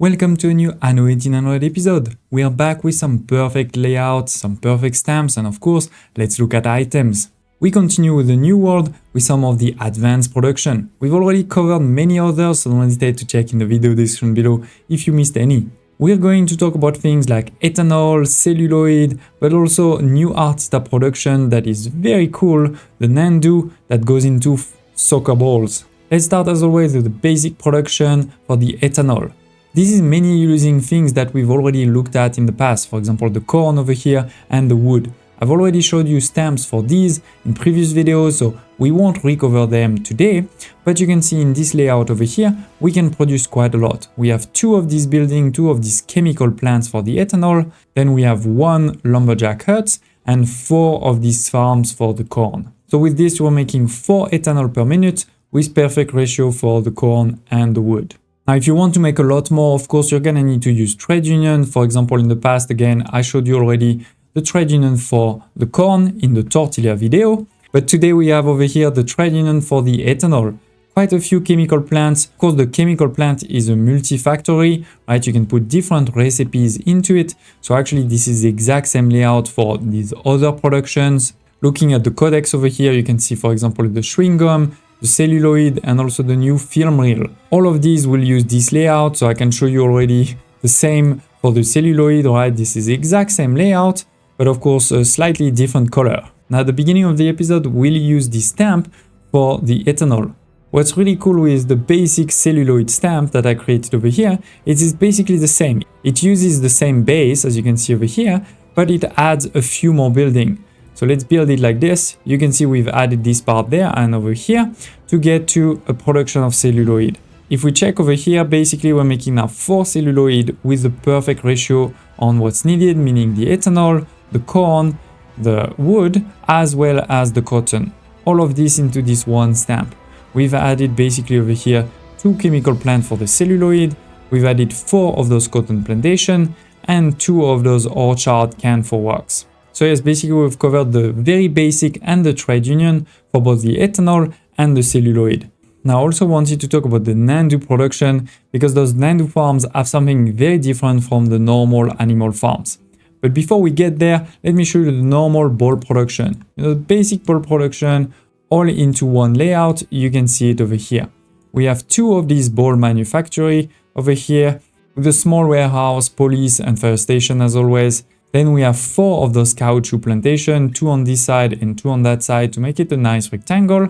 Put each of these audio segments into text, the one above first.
Welcome to a new Anno 1800 episode. We are back with some perfect layouts, some perfect stamps, and of course, let's look at items. We continue with the new world with some of the advanced production. We've already covered many others, so don't hesitate to check in the video description below if you missed any. We're going to talk about things like ethanol, celluloid, but also new artista production that is very cool, the NANDU that goes into soccer balls. Let's start as always with the basic production for the ethanol. This is mainly using things that we've already looked at in the past, for example the corn over here and the wood. I've already showed you stamps for these in previous videos, so we won't recover them today, but you can see in this layout over here, we can produce quite a lot. We have two of these buildings, two of these chemical plants for the ethanol, then we have one lumberjack hut and 4 of these farms for the corn. So with this, we're making 4 ethanol per minute with perfect ratio for the corn and the wood. Now, if you want to make a lot more, of course, you're gonna need to use trade union. For example, in the past, again, I showed you already the trade union for the corn in the tortilla video. But today we have over here the trade union for the ethanol. Quite a few chemical plants. Of course, the chemical plant is a multi-factory, right? You can put different recipes into it. So actually, this is the exact same layout for these other productions. Looking at the codex over here, you can see, for example, the chewing gum, the celluloid, and also the new film reel. All of these will use this layout, so I can show you already the same for the celluloid, right? This is the exact same layout, but of course a slightly different color. Now at the beginning of the episode, we'll use this stamp for the ethanol. What's really cool with the basic celluloid stamp that I created over here, it is basically the same. It uses the same base, as you can see over here, but it adds a few more buildings. So let's build it like this. You can see we've added this part there and over here to get to a production of celluloid. If we check over here, basically we're making now 4 celluloid with the perfect ratio on what's needed, meaning the ethanol, the corn, the wood, as well as the cotton. All of this into this one stamp. We've added basically over here 2 chemical plants for the celluloid. We've added 4 of those cotton plantation and 2 of those orchard can for wax. So yes, basically we've covered the very basic and the trade union for both the ethanol and the celluloid. Now I also wanted to talk about the NANDU production because those NANDU farms have something very different from the normal animal farms. But before we get there, let me show you the normal ball production. The basic ball production all into one layout. You can see it over here. We have 2 of these ball manufactory over here with a small warehouse, police and fire station as always. Then we have 4 of those caoutchouc plantation, 2 on this side and 2 on that side to make it a nice rectangle,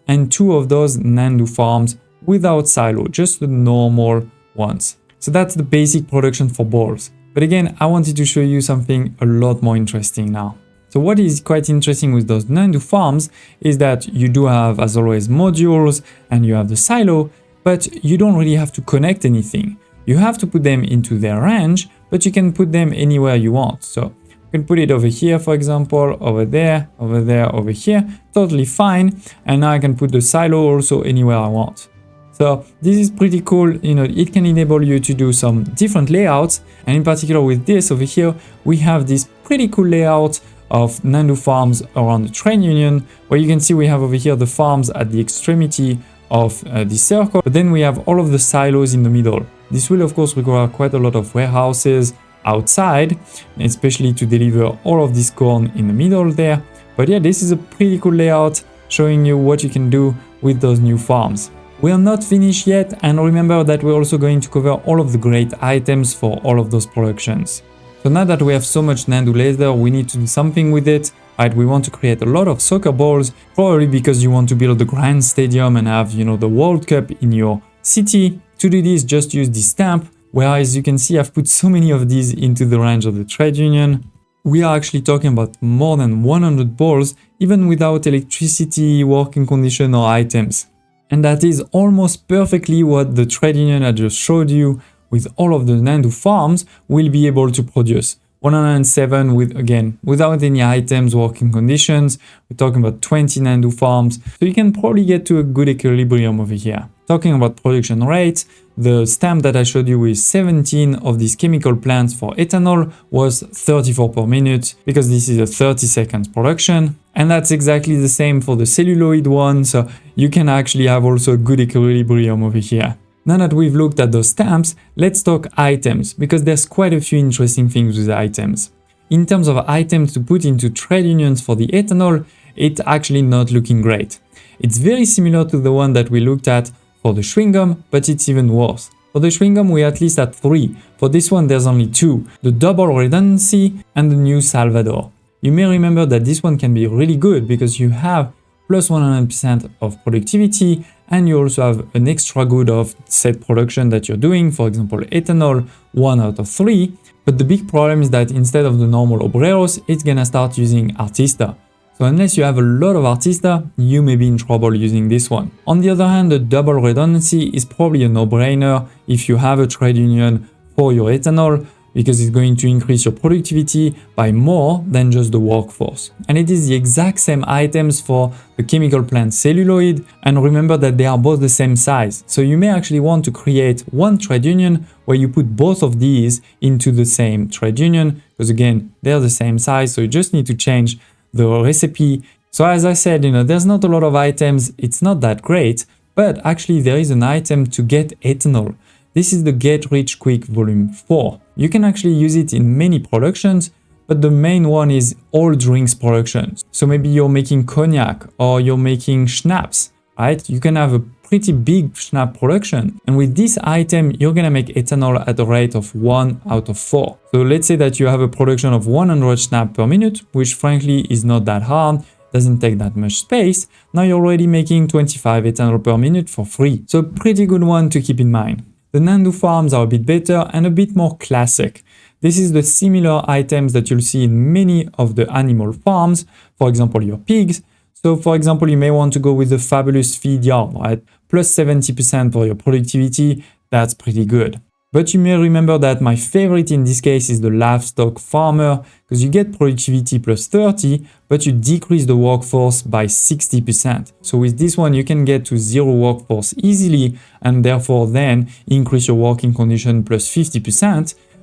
and 2 of those NANDU farms without silo, just the normal ones. So that's the basic production for balls. But again, I wanted to show you something a lot more interesting now. So what is quite interesting with those NANDU farms is that you do have, as always, modules and you have the silo, but you don't really have to connect anything. You have to put them into their range, but you can put them anywhere you want. So you can put it over here, for example, over there, over here, totally fine. And now I can put the silo also anywhere I want. So this is pretty cool. You know, it can enable you to do some different layouts. And in particular with this over here, we have this pretty cool layout of NANDU farms around the train union, where you can see we have over here the farms at the extremity of this circle, but then we have all of the silos in the middle. This will of course require quite a lot of warehouses outside, especially to deliver all of this corn in the middle there. But yeah, this is a pretty cool layout showing you what you can do with those new farms. We are not finished yet, and remember that we're also going to cover all of the great items for all of those productions. So now that we have so much NANDU laser, we need to do something with it. Right, we want to create a lot of soccer balls, probably because you want to build a grand stadium and have, you know, the World Cup in your city. To do this, just use this stamp, where as you can see, I've put so many of these into the range of the trade union. We are actually talking about more than 100 balls, even without electricity, working condition or items. And that is almost perfectly what the trade union I just showed you with all of the NANDU farms will be able to produce. 107 with, again, without any items, working conditions. We're talking about 20 NANDU farms. So you can probably get to a good equilibrium over here. Talking about production rate, the stamp that I showed you with 17 of these chemical plants for ethanol was 34 per minute because this is a 30 seconds production. And that's exactly the same for the celluloid one. So you can actually have also a good equilibrium over here. Now that we've looked at those stamps, let's talk items, because there's quite a few interesting things with items. In terms of items to put into trade unions for the ethanol, it's actually not looking great. It's very similar to the one that we looked at for the chewing gum, but it's even worse. For the chewing gum, we at least had 3. For this one, there's only 2, the double redundancy and the new Salvador. You may remember that this one can be really good because you have plus 100% of productivity, and you also have an extra good of set production that you're doing, for example, ethanol, 1 out of 3. But the big problem is that instead of the normal obreros, it's gonna start using artista. So unless you have a lot of artista, you may be in trouble using this one. On the other hand, the double redundancy is probably a no-brainer if you have a trade union for your ethanol, because it's going to increase your productivity by more than just the workforce. And it is the exact same items for the chemical plant celluloid, and remember that they are both the same size. So you may actually want to create one trade union where you put both of these into the same trade union, because again, they're the same size, so you just need to change the recipe. So as I said, there's not a lot of items, it's not that great, but actually there is an item to get ethanol. This is the Get Rich Quick Volume 4. You can actually use it in many productions, but the main one is all drinks productions. So maybe you're making cognac or you're making schnapps, right? You can have a pretty big schnapps production. And with this item, you're gonna make ethanol at a rate of 1 out of 4. So let's say that you have a production of 100 schnapps per minute, which frankly is not that hard, doesn't take that much space. Now you're already making 25 ethanol per minute for free. So a pretty good one to keep in mind. The NANDU farms are a bit better and a bit more classic. This is the similar items that you'll see in many of the animal farms, for example, your pigs. So for example, you may want to go with the fabulous feed yard, right? Plus 70% for your productivity, that's pretty good. But you may remember that my favorite in this case is the livestock farmer, because you get productivity plus 30, but you decrease the workforce by 60%. So with this one, you can get to 0 workforce easily, and therefore then increase your working condition plus 50.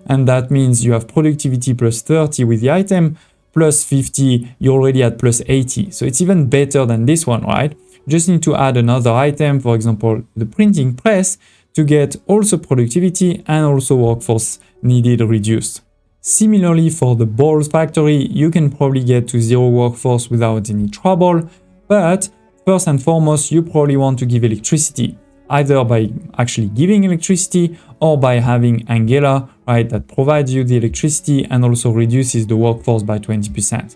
And that means you have productivity plus 30 with the item, plus 50, you're already at plus 80. So it's even better than this one, right? You just need to add another item, for example, the printing press, to get also productivity and also workforce needed reduced. Similarly, for the balls factory, you can probably get to 0 workforce without any trouble, but first and foremost, you probably want to give electricity, either by actually giving electricity or by having Angela, right, that provides you the electricity and also reduces the workforce by 20%.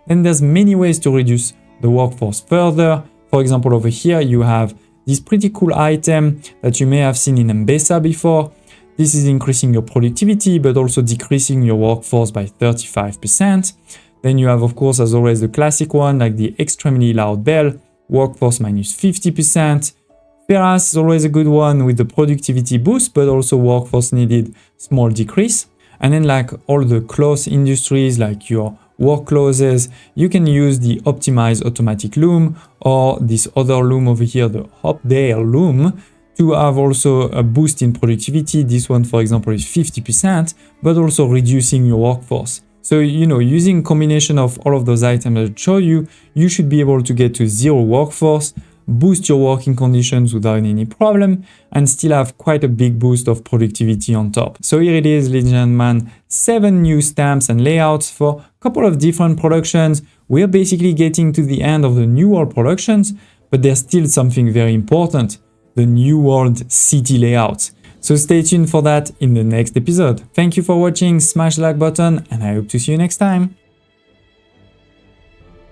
Then there's many ways to reduce the workforce further. For example, over here, you have this pretty cool item that you may have seen in M-Pesa before. This is increasing your productivity, but also decreasing your workforce by 35%. Then you have, of course, as always, the classic one, like the extremely loud bell, workforce minus 50%. Ferras is always a good one with the productivity boost, but also workforce needed small decrease. And then like all the close industries, like your work closes, you can use the optimized automatic loom or this other loom over here, the Hopdale loom, to have also a boost in productivity. This one, for example, is 50%, but also reducing your workforce. So, using combination of all of those items that I show you, you should be able to get to 0 workforce, boost your working conditions without any problem, and still have quite a big boost of productivity on top. So here it is, ladies and gentlemen, 7 new stamps and layouts for a couple of different productions. We're basically getting to the end of the New World productions, but there's still something very important, the New World city layouts. So stay tuned for that in the next episode. Thank you for watching, smash the like button, and I hope to see you next time.